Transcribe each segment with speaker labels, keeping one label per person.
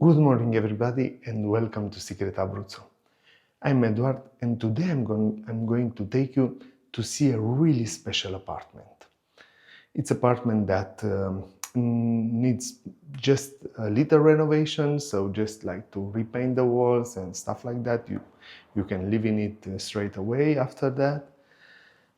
Speaker 1: Good morning everybody and welcome to Secret Abruzzo. I'm Edward and today I'm going to take you to see a really special apartment. It's an apartment that needs just a little renovation, so just like to repaint the walls and stuff like that. You can live in it straight away after that.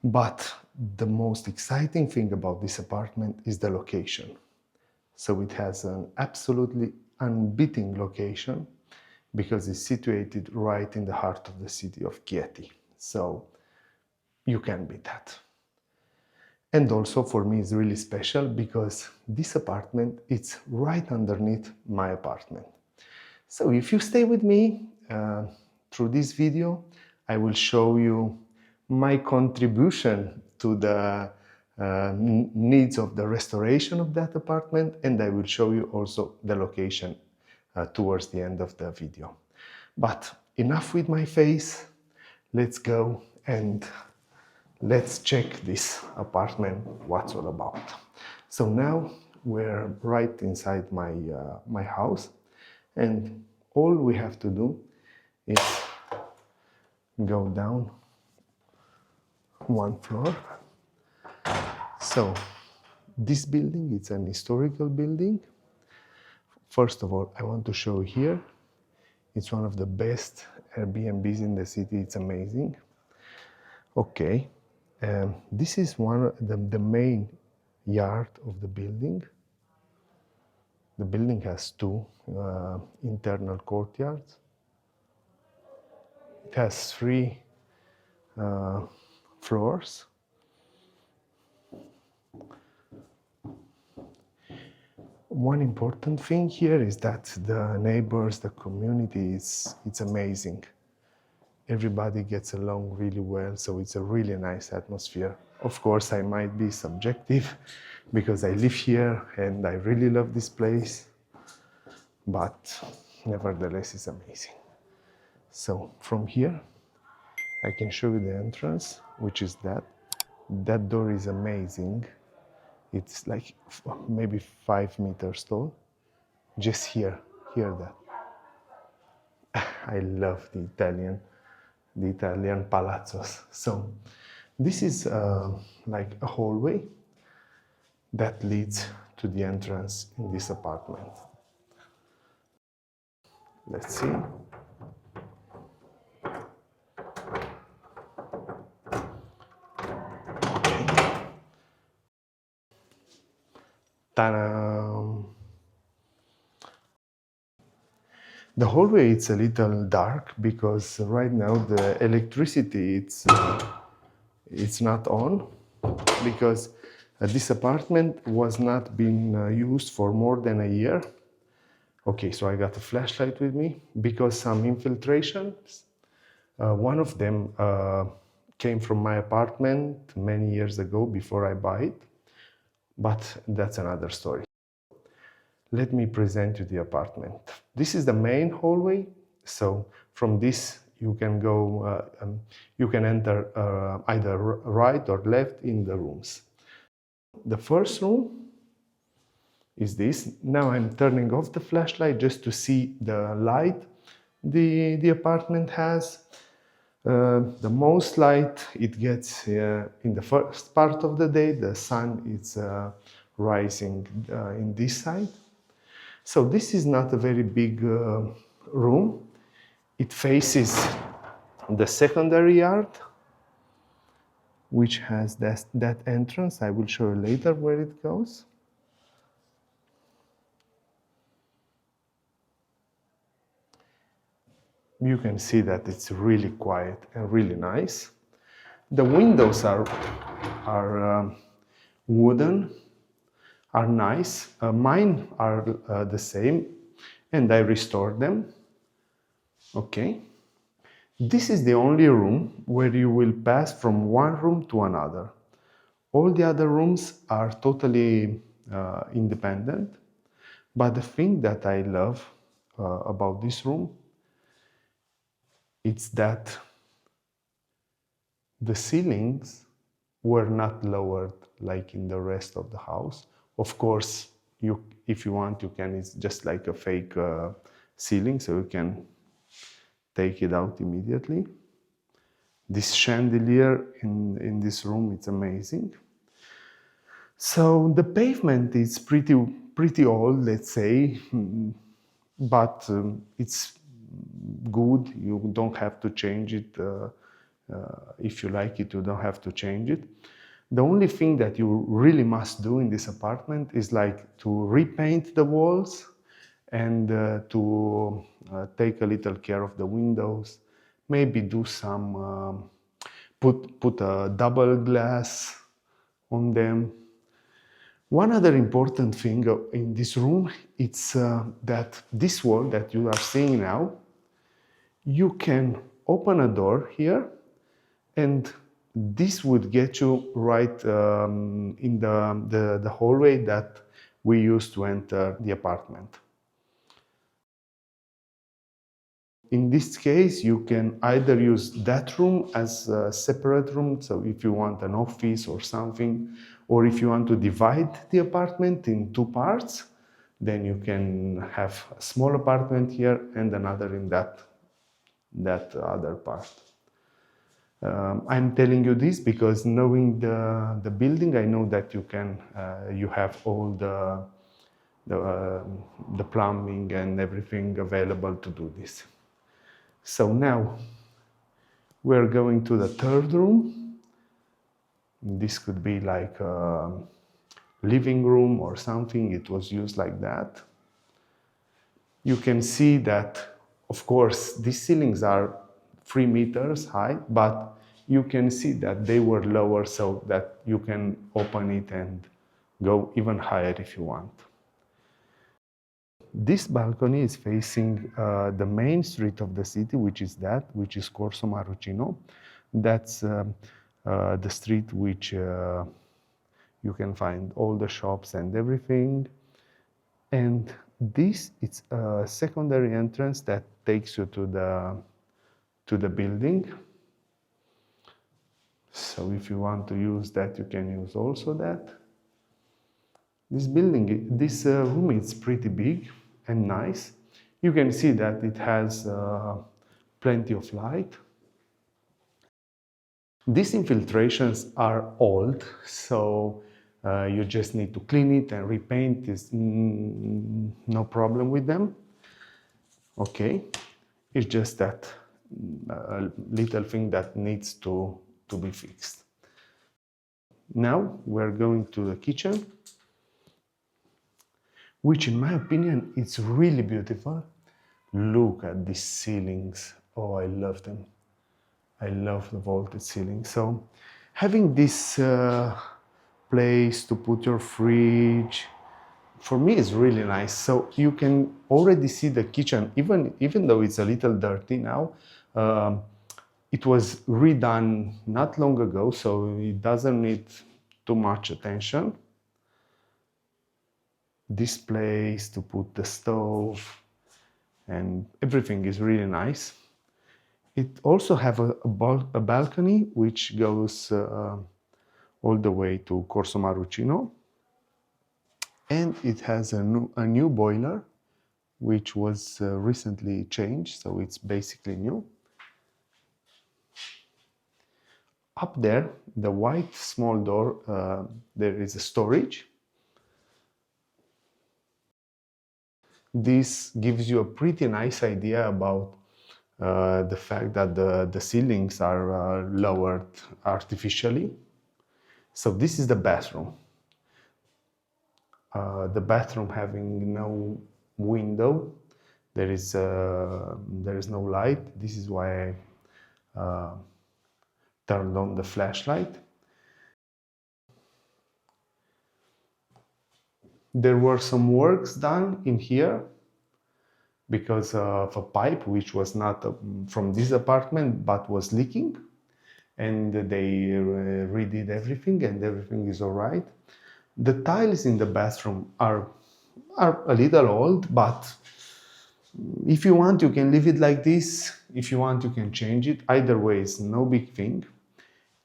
Speaker 1: But the most exciting thing about this apartment is the location. So it has an absolutely unbeaten location because it's situated right in the heart of the city of Chieti. So you can beat that. And also for me it's really special because this apartment is right underneath my apartment. So if you stay with me through this video, I will show you my contribution to the needs of the restoration of that apartment, and I will show you also the location towards the end of the video. But enough with my face, let's go and let's check this apartment, what's all about. So now we're right inside my house, and all we have to do is go down one floor. So this building, it's an historical building. First of all, I want to show here, it's one of the best Airbnbs in the city. It's amazing. Okay, this is one of the main yard of the building. The building has two internal courtyards. It has three floors. One important thing here is that the neighbors, the community, it's amazing. Everybody gets along really well, so it's a really nice atmosphere. Of course, I might be subjective because I live here and I really love this place, but nevertheless, it's amazing. So from here, I can show you the entrance, which is that. That door is amazing. It's like maybe 5 meters tall. Just hear that. I love the Italian palazzos. So this is like a hallway that leads to the entrance in this apartment. Let's see. Ta-da! The hallway is a little dark because right now the electricity it's not on because this apartment was not being used for more than a year. Okay, so I got a flashlight with me because some infiltrations. One of them came from my apartment many years ago before I bought it, but that's another story. Let me present you the apartment. This is the main hallway. So from this you can go, you can enter either right or left in the rooms. The first room is this. Now I'm turning off the flashlight just to see the light the apartment has. The most light it gets in the first part of the day. The sun is rising in this side. So this is not a very big room. It faces the secondary yard, which has that entrance. I will show you later where it goes. You can see that it's really quiet and really nice. The windows are wooden, are nice. Mine are the same, and I restored them. Okay. This is the only room where you will pass from one room to another. All the other rooms are totally independent. But the thing that I love about this room, it's that the ceilings were not lowered like in the rest of the house. Of course, if you want, you can, it's just like a fake ceiling, so you can take it out immediately. This chandelier in this room, it's amazing. So the pavement is pretty old, let's say, but it's good. You don't have to change it. If you like it, you don't have to change it. The only thing that you really must do in this apartment is like to repaint the walls and to take a little care of the windows. Maybe do some put a double glass on them. One other important thing in this room, it's that this wall that you are seeing now, you can open a door here, and this would get you right in the hallway that we used to enter the apartment. In this case, you can either use that room as a separate room, so if you want an office or something, or if you want to divide the apartment in two parts, then you can have a small apartment here and another in that other part. I'm telling you this because knowing the building, I know that you have all the plumbing and everything available to do this. So now we're going to the third room. This could be like a living room or something. It was used like that. You can see that, of course, these ceilings are 3 meters high, but you can see that they were lower so that you can open it and go even higher if you want. This balcony is facing the main street of the city, which is Corso Marrucino. That's the street which you can find all the shops and everything. And this is a secondary entrance that takes you to the building. So if you want to use that, you can use also that. This room is pretty big and nice. You can see that it has plenty of light. These infiltrations are old, so you just need to clean it and repaint. Is no problem with them. Okay, it's just that little thing that needs to be fixed. Now we're going to the kitchen, which in my opinion is really beautiful. Look at these ceilings. Oh, I love them. I love the vaulted ceiling. So having this place to put your fridge, for me is really nice. So you can already see the kitchen, even though it's a little dirty now. It was redone not long ago, so it doesn't need too much attention. This place to put the stove and everything is really nice. It also have a balcony which goes all the way to Corso Marrucino, and it has a new boiler which was recently changed, so it's basically new. Up there, the white small door, there is a storage. This gives you a pretty nice idea about the fact that the ceilings are lowered artificially. So this is the bathroom. The bathroom having no window, there is no light. This is why I turned on the flashlight. There were some works done in here because of a pipe which was not from this apartment but was leaking, and they redid everything and everything is all right. The tiles in the bathroom are a little old, but if you want, you can leave it like this. If you want, you can change it. Either way, it's no big thing.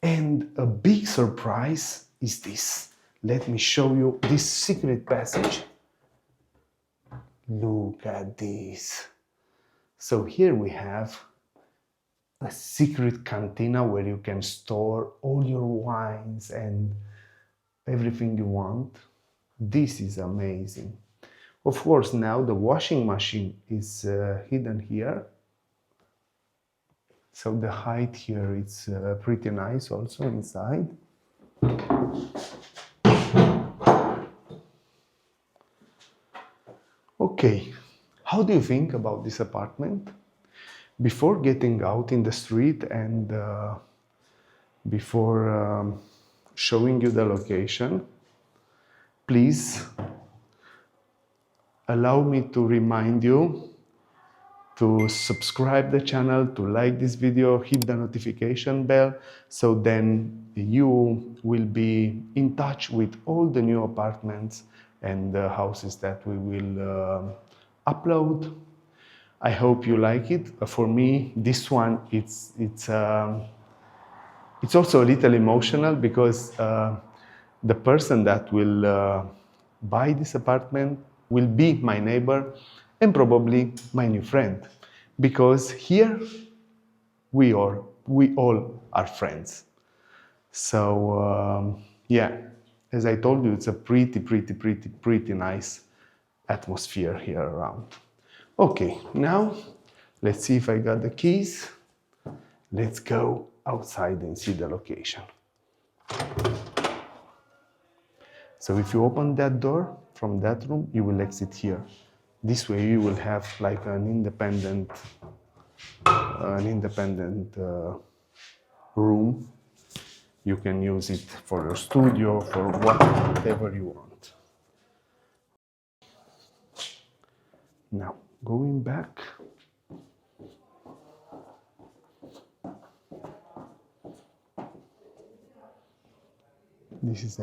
Speaker 1: And a big surprise is this. Let me show you this secret passage. Look at this. So here we have a secret cantina where you can store all your wines and everything you want. This is amazing. Of course, now the washing machine is hidden here. So the height here is pretty nice also inside. Okay, how do you think about this apartment? Before getting out in the street and before showing you the location, please allow me to remind you to subscribe the channel, to like this video, hit the notification bell, so then you will be in touch with all the new apartments and the houses that we will upload. I hope you like it. For me, this one, it's also a little emotional because the person that will buy this apartment will be my neighbor and probably my new friend, because here we all are friends. So yeah, as I told you, it's a pretty nice atmosphere here around. Okay, now let's see if I got the keys. Let's go outside and see the location. So if you open that door from that room, you will exit here. This way you will have like an independent room. You can use it for your studio, for whatever you want. Now, going back. This is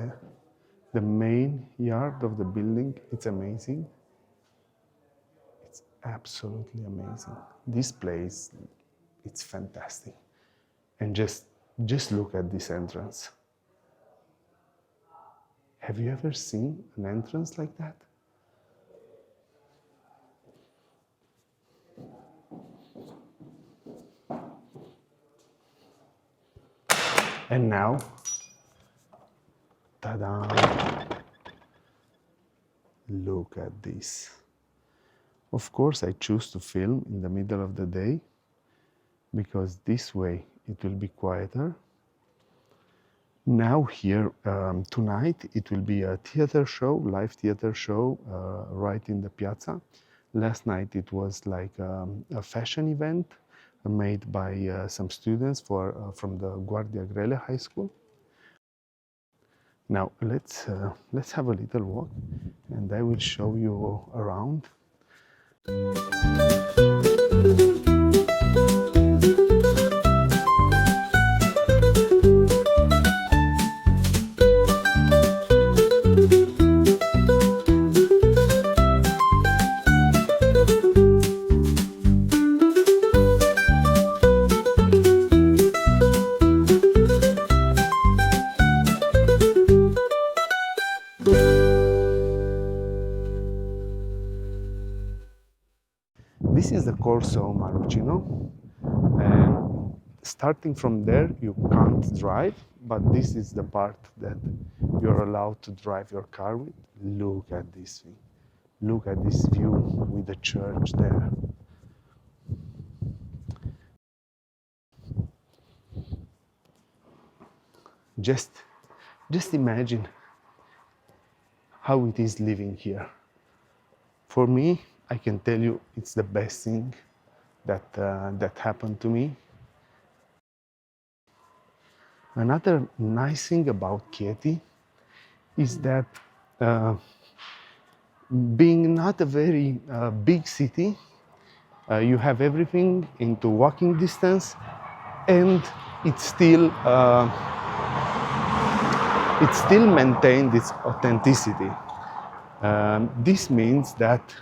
Speaker 1: the main yard of the building. It's amazing. It's absolutely amazing. This place, it's fantastic. And just look at this entrance. Have you ever seen an entrance like that? And now, ta-da! Look at this. Of course, I choose to film in the middle of the day because this way it will be quieter. Now here, tonight, it will be a theater show, live theater show, right in the piazza. Last night it was like a fashion event made by some students from the Guardia Grele High School. Now let's have a little walk and I will show you around. This is the Corso Marrucino, and starting from there you can't drive, but this is the part that you're allowed to drive your car with. Look at this thing. Look at this view with the church there. Just imagine how it is living here. For me, I can tell you it's the best thing that happened to me. Another nice thing about Chieti is that being not a very big city, you have everything into walking distance, and it still maintained its authenticity. This means that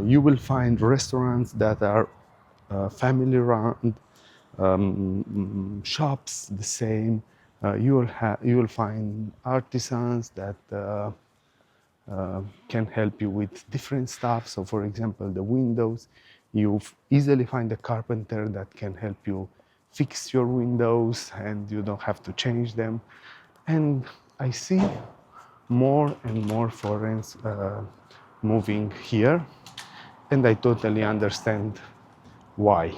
Speaker 1: you will find restaurants that are family-run, shops the same. You will find artisans that can help you with different stuff. So for example, the windows, you easily find a carpenter that can help you fix your windows and you don't have to change them. And I see more and more foreigners moving here, and I totally understand why.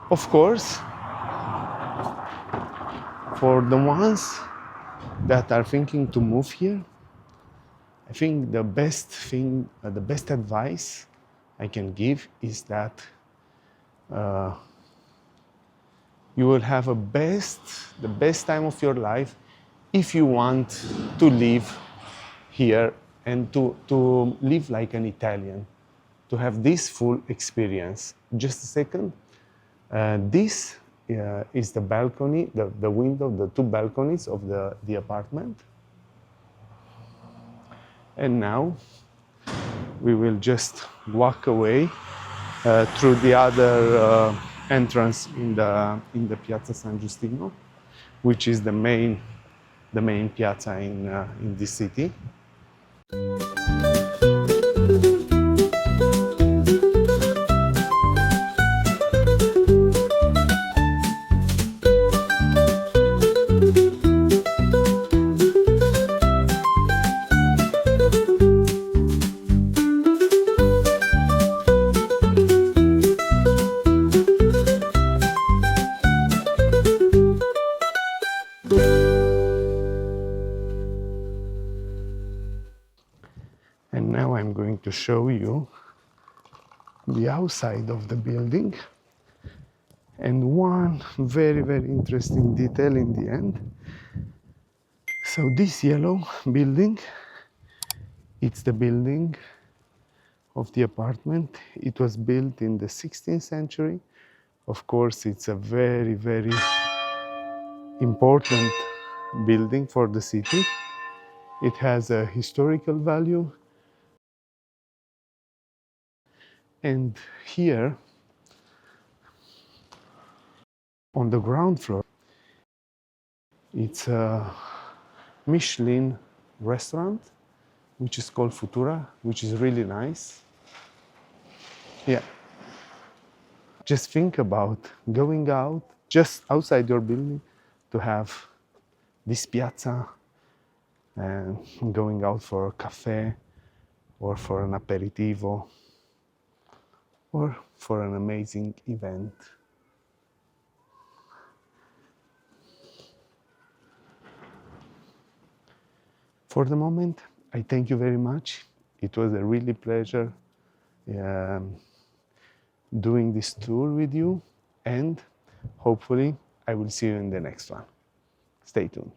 Speaker 1: Of course, for the ones that are thinking to move here, I think the best thing, the best advice I can give is that you will have the best time of your life if you want to live here and to live like an Italian, to have this full experience. Just a second. This is the balcony, the window, the two balconies of the apartment. And now we will just walk away through the other entrance in the Piazza San Giustino, which is the main piazza in this city. And now I'm going to show you the outside of the building. And one very, very interesting detail in the end. So this yellow building, it's the building of the apartment. It was built in the 16th century. Of course, it's a very, very important building for the city. It has a historical value. And here, on the ground floor, it's a Michelin restaurant, which is called Futura, which is really nice. Yeah. Just think about going out, just outside your building, to have this piazza and going out for a cafe or for an aperitivo or for an amazing event. For the moment, I thank you very much. It was a really pleasure doing this tour with you, and hopefully I will see you in the next one. Stay tuned.